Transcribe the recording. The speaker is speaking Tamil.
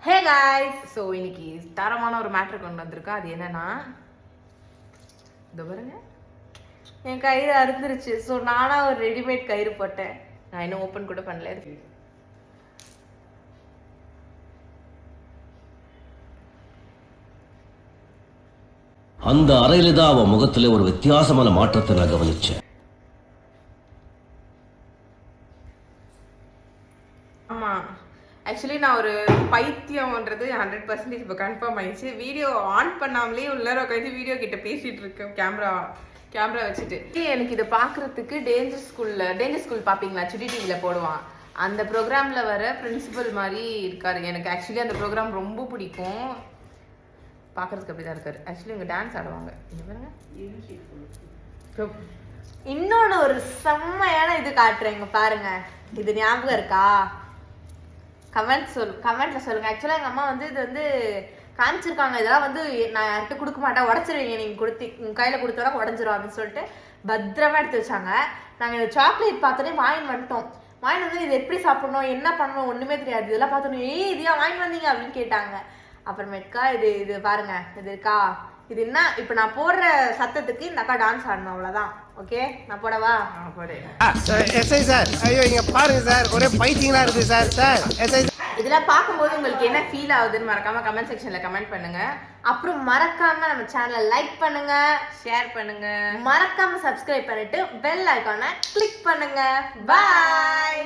ஹே காய்ஸ், ஸோ இன்னைக்கு தரமான ஒரு மேட்ரு கொண்டு வந்திருக்கோம். அது என்னன்னா, இதோ பாருங்க, என் கயிறு அறுந்துருச்சு. ஸோ நானா ஒரு ரெடிமேட் கயிறு போட்டேன். நான் இன்னும் ஓப்பன் கூட பண்ணல. அந்த அறையில தான் அவன் முகத்துல ஒரு வித்தியாசமான மாற்றத்தை நான் கவனிச்சேன். ஆமா, ஆக்சுவலி நான் ஒரு பைத்தியம்ன்றது 100% இப்போ கன்ஃபார்ம் ஆயிடுச்சு. வீடியோ ஆன் பண்ணாமலே உள்ளார உட்காந்து வீடியோ கிட்ட பேசிட்டு இருக்கேன், கேமரா வச்சுட்டு. எனக்கு இதை பார்க்கறதுக்கு டேஞ்சர் ஸ்கூல் பார்ப்பீங்களா, சுட்டி டிவியில் போடுவான். அந்த ப்ரோக்ராமில் வர பிரின்சிபல் மாதிரி இருக்காரு. எனக்கு ஆக்சுவலி அந்த ப்ரோக்ராம் ரொம்ப பிடிக்கும். பார்க்கறதுக்கு அப்படி தான் இருக்காரு. ஆக்சுவலி இவங்க டான்ஸ் ஆடுவாங்க. இன்னொன்று ஒரு செம்மையான இது காட்டுறேங்க பாருங்க. இது ஞாபகம் இருக்கா? கமெண்ட்ல சொல்லுங்க. ஆக்சுவலாக எங்கள் அம்மா வந்து இது வந்து காமிச்சிருக்காங்க. இதெல்லாம் வந்து நான் யார்கிட்ட கொடுக்க மாட்டேன், உடச்சிருவீங்க, நீங்கள் உங்கள் கையில் கொடுத்தோட உடஞ்சிரும் அப்படின்னு சொல்லிட்டு பத்திரமா எடுத்து வச்சாங்க. நாங்கள் இந்த சாக்லேட் பார்த்தோன்னே வாங்கிட்டு வந்துட்டோம். வாங்கிட்டு வந்து இது எப்படி சாப்பிடணும், என்ன பண்ணணும் ஒன்றுமே தெரியாது. இதெல்லாம் பார்த்தோன்னே இதையா வாங்கிட்டு வந்தீங்க அப்படின்னு கேட்டாங்க. அப்புறமேட்கா இது பாருங்க, இது இருக்கா, இது என்ன, இப்போ நான் போடுற சத்தத்துக்கு இந்த அக்கா டான்ஸ் ஆடணும், அவ்வளோதான். ஓகே, நான் போடவா? போடு. எஸ்ஐ சார், ஐயோ இங்க பாருங்க சார், ஒரே பைத்தியங்களா இருக்கு சார். சார் எஸ்ஐ, இதெல்லாம் பார்க்கும்போது உங்களுக்கு என்ன ஃபீல் ஆகுதுன்னு மறக்காம கமெண்ட் செக்ஷன்ல கமெண்ட் பண்ணுங்க. அப்புறம் மறக்காம நம்ம சேனலை லைக் பண்ணுங்க, ஷேர் பண்ணுங்க, மறக்காம சப்ஸ்கிரைப் பண்ணிட்டு பெல் ஐகானை கிளிக் பண்ணுங்க. பாய்.